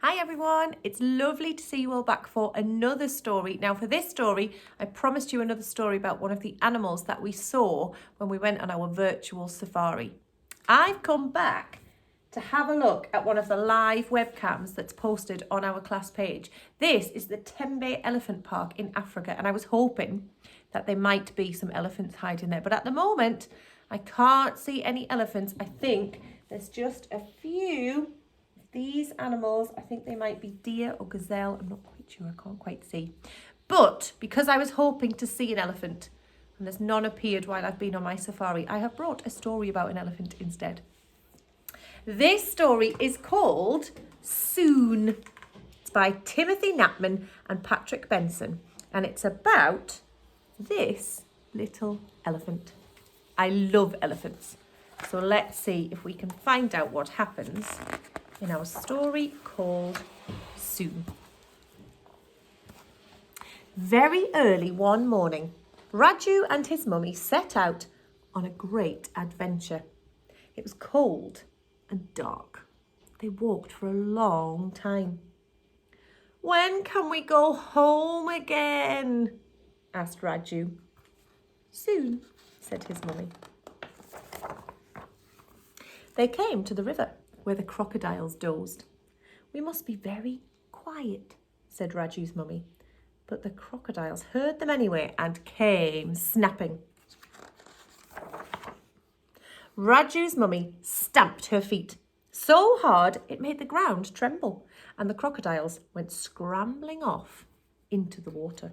Hi everyone, it's lovely to see you all back for another story. Now for this story, I promised you another story about one of the animals that we saw when we went on our virtual safari. I've come back to have a look at one of the live webcams that's posted on our class page. This is the Tembe Elephant Park in Africa, and I was hoping that there might be some elephants hiding there, but at the moment I can't see any elephants. I think there's just a few these animals. I think they might be deer or gazelle. I'm not quite sure. I can't quite see. But because I was hoping to see an elephant and there's none appeared while I've been on my safari, I have brought a story about an elephant instead. This story is called Soon. It's by Timothy Knapman and Patrick Benson. And it's about this little elephant. I love elephants. So let's see if we can find out what happens in our story called Soon. Very early one morning, Raju and his mummy set out on a great adventure. It was cold and dark. They walked for a long time. "When can we go home again?" asked Raju. "Soon," said his mummy. They came to the river where the crocodiles dozed. "We must be very quiet," said Raju's mummy. But the crocodiles heard them anyway and came snapping. Raju's mummy stamped her feet so hard it made the ground tremble, and the crocodiles went scrambling off into the water.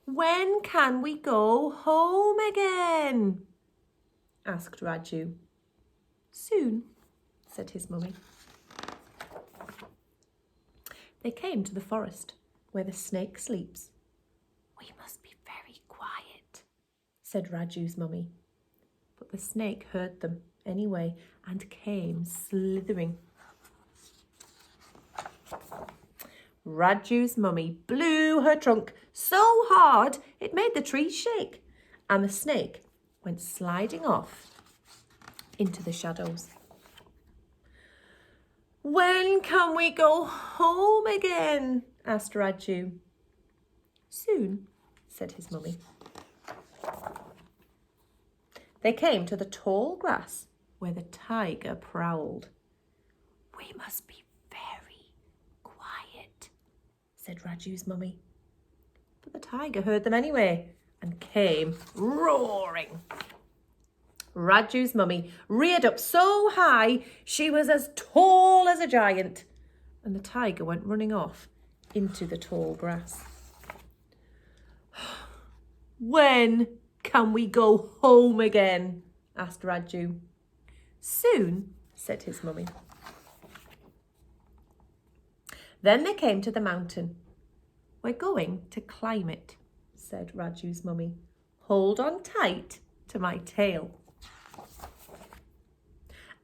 "When can we go home again?" asked Raju. "Soon," said his mummy. They came to the forest where the snake sleeps. "We must be very quiet," said Raju's mummy. But the snake heard them anyway and came slithering. Raju's mummy blew her trunk so hard it made the trees shake, and the snake went sliding off into the shadows. "When can we go home again?" asked Raju. "Soon," said his mummy. They came to the tall grass where the tiger prowled. "We must be very quiet," said Raju's mummy. But the tiger heard them anyway and came roaring. Raju's mummy reared up so high she was as tall as a giant, and the tiger went running off into the tall grass. "When can we go home again?" asked Raju. "Soon," said his mummy. Then they came to the mountain. "We're going to climb it," said Raju's mummy. "Hold on tight to my tail."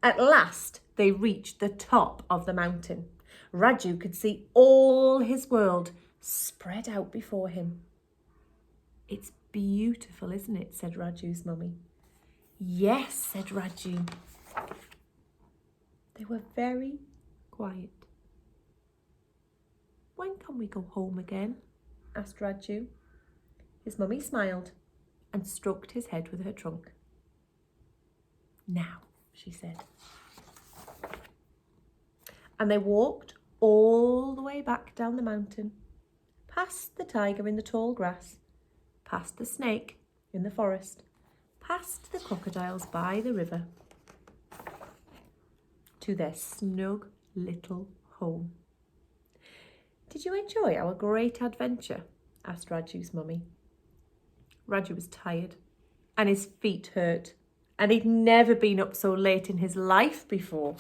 At last they reached the top of the mountain. Raju could see all his world spread out before him. "It's beautiful, isn't it?" said Raju's mummy. "Yes," said Raju. They were very quiet. "When can we go home again?" asked Raju. His mummy smiled and stroked his head with her trunk. "Now," she said. And they walked all the way back down the mountain, past the tiger in the tall grass, past the snake in the forest, past the crocodiles by the river, to their snug little home. "Did you enjoy our great adventure?" asked Raju's mummy. Raju was tired and his feet hurt, and he'd never been up so late in his life before.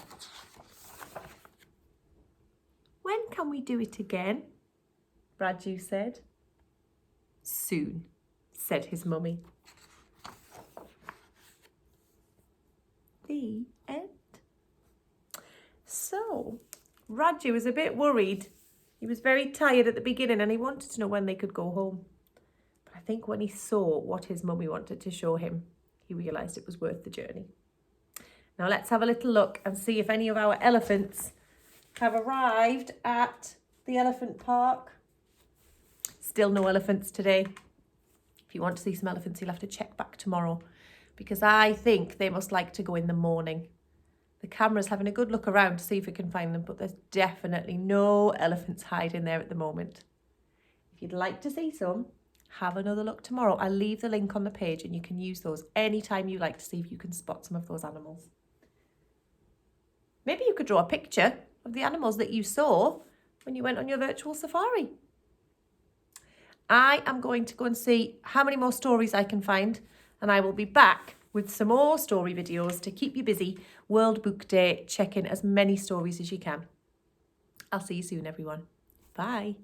"When can we do it again?" Raju said. "Soon," said his mummy. The end. So, Raju was a bit worried. He was very tired at the beginning and he wanted to know when they could go home. But I think when he saw what his mummy wanted to show him, he realised it was worth the journey. Now let's have a little look and see if any of our elephants have arrived at the elephant park. Still no elephants today. If you want to see some elephants, you'll have to check back tomorrow, because I think they must like to go in the morning. The camera's having a good look around to see if we can find them, but there's definitely no elephants hiding there at the moment. If you'd like to see some, have another look tomorrow. I'll leave the link on the page and you can use those anytime you like to see if you can spot some of those animals. Maybe you could draw a picture of the animals that you saw when you went on your virtual safari. I am going to go and see how many more stories I can find, and I will be back with some more story videos to keep you busy. World Book Day, check in as many stories as you can. I'll see you soon, everyone. Bye.